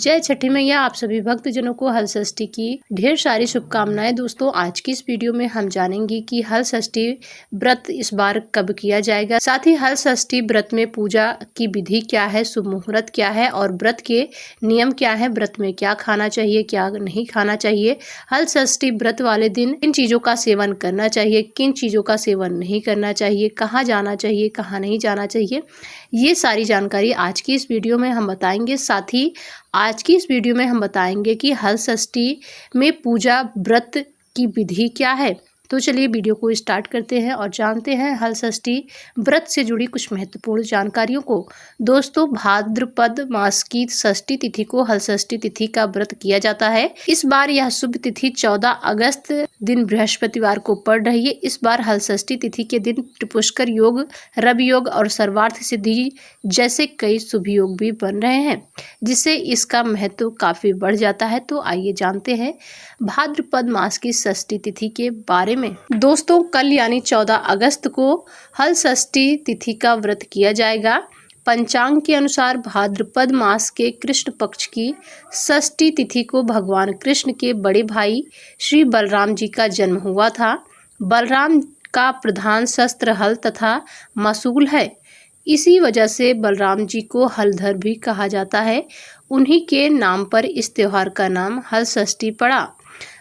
जय छठी मैया। आप सभी भक्तजनों को हल षष्ठी की ढेर सारी शुभकामनाएं। दोस्तों, आज की इस वीडियो में हम जानेंगे कि हल षष्ठी व्रत इस बार कब किया जाएगा, साथ ही हल षष्ठी व्रत में पूजा की विधि क्या है, शुभ मुहूर्त क्या है और व्रत के नियम क्या है, व्रत में क्या खाना चाहिए, क्या नहीं खाना चाहिए, हल षष्ठी व्रत वाले दिन किन चीजों का सेवन करना चाहिए, किन चीजों का सेवन नहीं करना चाहिए, कहाँ जाना चाहिए, कहाँ नहीं जाना चाहिए, ये सारी जानकारी आज की इस वीडियो में हम बताएंगे। साथ ही आज की इस वीडियो में हम बताएंगे कि हल षष्ठी में पूजा व्रत की विधि क्या है। तो चलिए वीडियो को स्टार्ट करते हैं और जानते हैं हल षष्ठी व्रत से जुड़ी कुछ महत्वपूर्ण जानकारियों को। दोस्तों, भाद्रपद मास की षष्ठी तिथि को हल षष्ठी तिथि का व्रत किया जाता है। इस बार यह शुभ तिथि 14 अगस्त दिन बृहस्पतिवार को पड़ रही है। इस बार हल षष्ठी तिथि के दिन त्रिपुष्कर योग, रवि योग और सर्वार्थ सिद्धि जैसे कई शुभ योग भी बन रहे हैं, जिससे इसका महत्व काफी बढ़ जाता है। तो आइए जानते हैं भाद्रपद मास की षष्ठी तिथि के बारे में। दोस्तों, कल यानी 14 अगस्त को हल षष्ठी तिथि का व्रत किया जाएगा। पंचांग के अनुसार भाद्रपद मास के कृष्ण पक्ष की षष्ठी तिथि को भगवान कृष्ण के बड़े भाई श्री बलराम जी का जन्म हुआ था। बलराम का प्रधान शस्त्र हल तथा मसूल है। इसी वजह से बलराम जी को हलधर भी कहा जाता है। उन्हीं के नाम पर इस त्योहार का नाम हल षष्ठी पड़ा।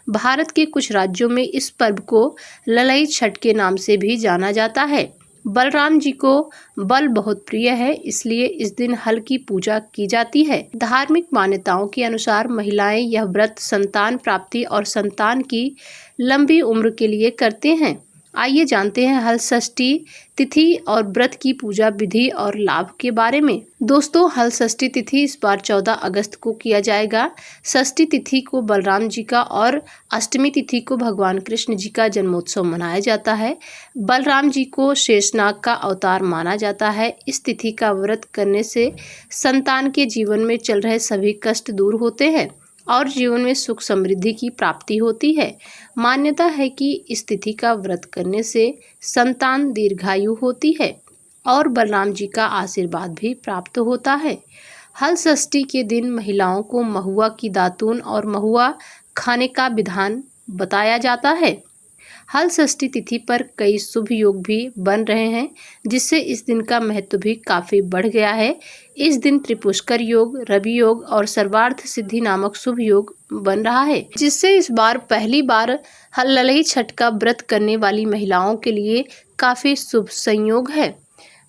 भारत के कुछ राज्यों में इस पर्व को ललई छठ के नाम से भी जाना जाता है। बलराम जी को बल बहुत प्रिय है, इसलिए इस दिन हल की पूजा की जाती है। धार्मिक मान्यताओं के अनुसार महिलाएं यह व्रत संतान प्राप्ति और संतान की लंबी उम्र के लिए करते हैं। आइए जानते हैं हल षष्ठी तिथि और व्रत की पूजा विधि और लाभ के बारे में। दोस्तों, हल षष्ठी तिथि इस बार 14 अगस्त को किया जाएगा। षष्ठी तिथि को बलराम जी का और अष्टमी तिथि को भगवान कृष्ण जी का जन्मोत्सव मनाया जाता है। बलराम जी को शेषनाग का अवतार माना जाता है। इस तिथि का व्रत करने से संतान के जीवन में चल रहे सभी कष्ट दूर होते हैं और जीवन में सुख समृद्धि की प्राप्ति होती है। मान्यता है कि इस तिथि का व्रत करने से संतान दीर्घायु होती है और बलराम जी का आशीर्वाद भी प्राप्त होता है। हल षष्ठी के दिन महिलाओं को महुआ की दातून और महुआ खाने का विधान बताया जाता है। हल षष्ठी तिथि पर कई शुभ योग भी बन रहे हैं, जिससे इस दिन का महत्व भी काफी बढ़ गया है। इस दिन त्रिपुष्कर योग, रवि योग और सर्वार्थ सिद्धि नामक शुभ योग बन रहा है, जिससे इस बार पहली बार हल ललई छठ का व्रत करने वाली महिलाओं के लिए काफी शुभ संयोग है।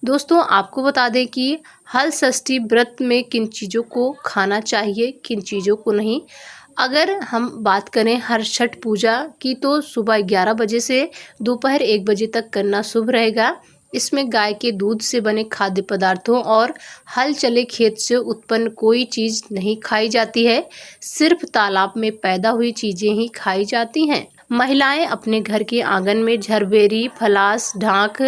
दोस्तों, आपको बता दें कि हल षष्ठी व्रत में किन चीज़ों को खाना चाहिए, किन चीज़ों को नहीं। अगर हम बात करें हर छठ पूजा की, तो सुबह 11 बजे से दोपहर 1 बजे तक करना शुभ रहेगा। इसमें गाय के दूध से बने खाद्य पदार्थों और हल चले खेत से उत्पन्न कोई चीज़ नहीं खाई जाती है। सिर्फ तालाब में पैदा हुई चीज़ें ही खाई जाती हैं। महिलाएं अपने घर के आंगन में झरबेरी, फलास, ढाक,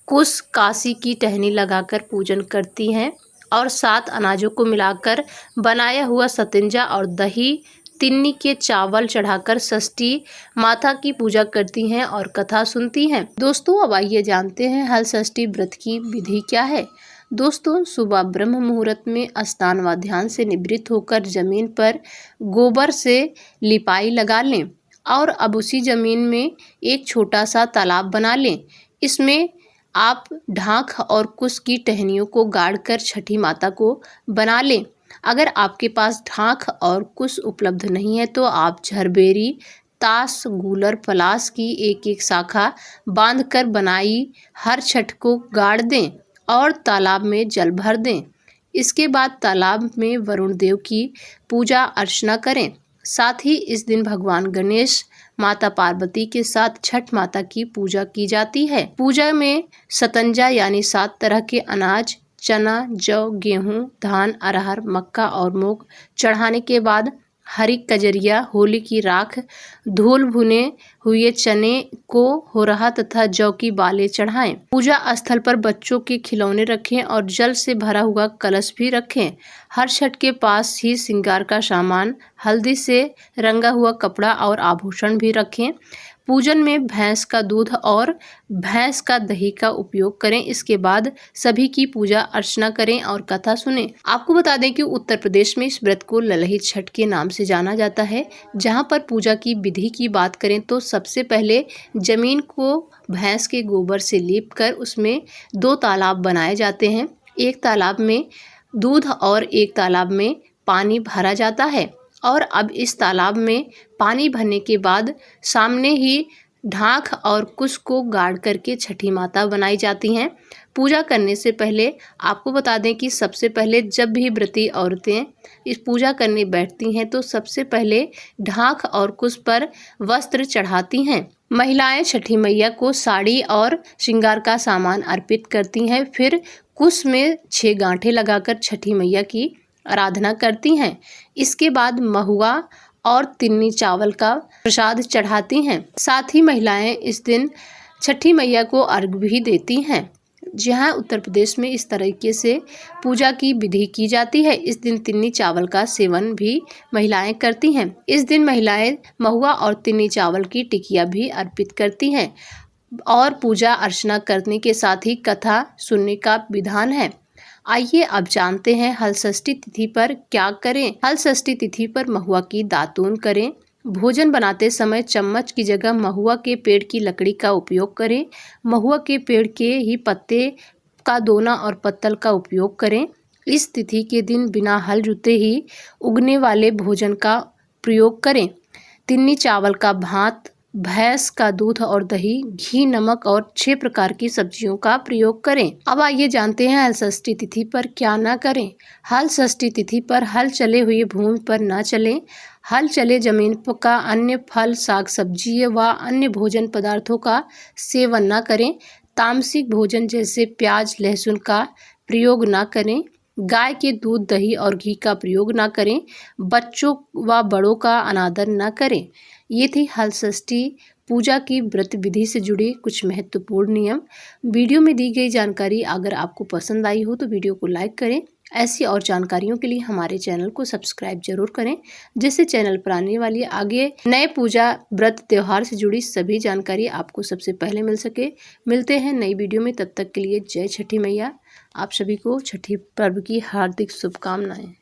कुश, काशी की टहनी लगाकर पूजन करती हैं और 7 अनाजों को मिलाकर बनाया हुआ सतंजा और दही, तिन्नी के चावल चढ़ाकर षष्ठी माता की पूजा करती हैं और कथा सुनती हैं। दोस्तों, अब आइए जानते हैं हल षष्ठी व्रत की विधि क्या है। दोस्तों, सुबह ब्रह्म मुहूर्त में स्नान व ध्यान से निवृत्त होकर जमीन पर गोबर से लिपाई लगा लें और अब उसी जमीन में एक छोटा सा तालाब बना लें। इसमें आप ढाक और कुश की टहनियों को गाड़कर छठी माता को बना लें। अगर आपके पास ढाक और कुश उपलब्ध नहीं है तो आप झरबेरी, ताश, गूलर, पलास की एक एक शाखा बांधकर बनाई हर छठ को गाड़ दें और तालाब में जल भर दें। इसके बाद तालाब में वरुण देव की पूजा अर्चना करें। साथ ही इस दिन भगवान गणेश, माता पार्वती के साथ छठ माता की पूजा की जाती है। पूजा में सतंजा यानी 7 तरह के अनाज, चना, जौ, गेहूं, धान, अरहर, मक्का और मूंग चढ़ाने के बाद हरी कजरिया, होली की राख, धूल भुने हुए चने को हो रहा तथा जौ की बालें चढ़ाएं। पूजा स्थल पर बच्चों के खिलौने रखें और जल से भरा हुआ कलश भी रखें। हर छठ के पास ही श्रृंगार का सामान, हल्दी से रंगा हुआ कपड़ा और आभूषण भी रखें। पूजन में भैंस का दूध और भैंस का दही का उपयोग करें। इसके बाद सभी की पूजा अर्चना करें और कथा सुनें। आपको बता दें कि उत्तर प्रदेश में इस व्रत को ललही छठ के नाम से जाना जाता है। जहां पर पूजा की विधि की बात करें तो सबसे पहले जमीन को भैंस के गोबर से लीप कर उसमें 2 तालाब बनाए जाते हैं। एक तालाब में दूध और एक तालाब में पानी भरा जाता है और अब इस तालाब में पानी भरने के बाद सामने ही ढाक और कुश को गाड़ करके छठी माता बनाई जाती हैं। पूजा करने से पहले आपको बता दें कि सबसे पहले जब भी व्रती औरतें इस पूजा करने बैठती हैं तो सबसे पहले ढाक और कुश पर वस्त्र चढ़ाती हैं। महिलाएं छठी मैया को साड़ी और श्रृंगार का सामान अर्पित करती हैं। फिर कुश में 6 गांठें लगाकर छठी मैया की आराधना करती हैं। इसके बाद महुआ और तिन्नी चावल का प्रसाद चढ़ाती हैं। साथ ही महिलाएं इस दिन छठी मैया को अर्घ भी देती हैं। जहां उत्तर प्रदेश में इस तरीके से पूजा की विधि की जाती है। इस दिन तिन्नी चावल का सेवन भी महिलाएं करती हैं। इस दिन महिलाएं महुआ और तिन्नी चावल की टिकिया भी अर्पित करती हैं और पूजा अर्चना करने के साथ ही कथा सुनने का विधान है। आइए अब जानते हैं हल षष्ठी तिथि पर क्या करें। हल षष्ठी तिथि पर महुआ की दातून करें। भोजन बनाते समय चम्मच की जगह महुआ के पेड़ की लकड़ी का उपयोग करें। महुआ के पेड़ के ही पत्ते का दोना और पत्तल का उपयोग करें। इस तिथि के दिन बिना हल जुते ही उगने वाले भोजन का प्रयोग करें। तिन्नी चावल का भात, भैंस का दूध और दही, घी, नमक और 6 प्रकार की सब्जियों का प्रयोग करें। अब आइए जानते हैं हल षष्ठी तिथि पर क्या न करें। हल षष्ठी तिथि पर हल चले हुए भूमि पर न चलें। हल चले जमीन का अन्य फल, साग, सब्जी व अन्य भोजन पदार्थों का सेवन न करें। तामसिक भोजन जैसे प्याज, लहसुन का प्रयोग न करें। गाय के दूध, दही और घी का प्रयोग न करें। बच्चों व बड़ों का अनादर न करें। ये थी हल षष्ठी पूजा की व्रत विधि से जुड़ी कुछ महत्वपूर्ण नियम। वीडियो में दी गई जानकारी अगर आपको पसंद आई हो तो वीडियो को लाइक करें। ऐसी और जानकारियों के लिए हमारे चैनल को सब्सक्राइब जरूर करें, जिससे चैनल पर आने वाली आगे नए पूजा व्रत त्योहार से जुड़ी सभी जानकारी आपको सबसे पहले मिल सके। मिलते हैं नई वीडियो में, तब तक के लिए जय छठी मैया। आप सभी को छठी पर्व की हार्दिक शुभकामनाएं।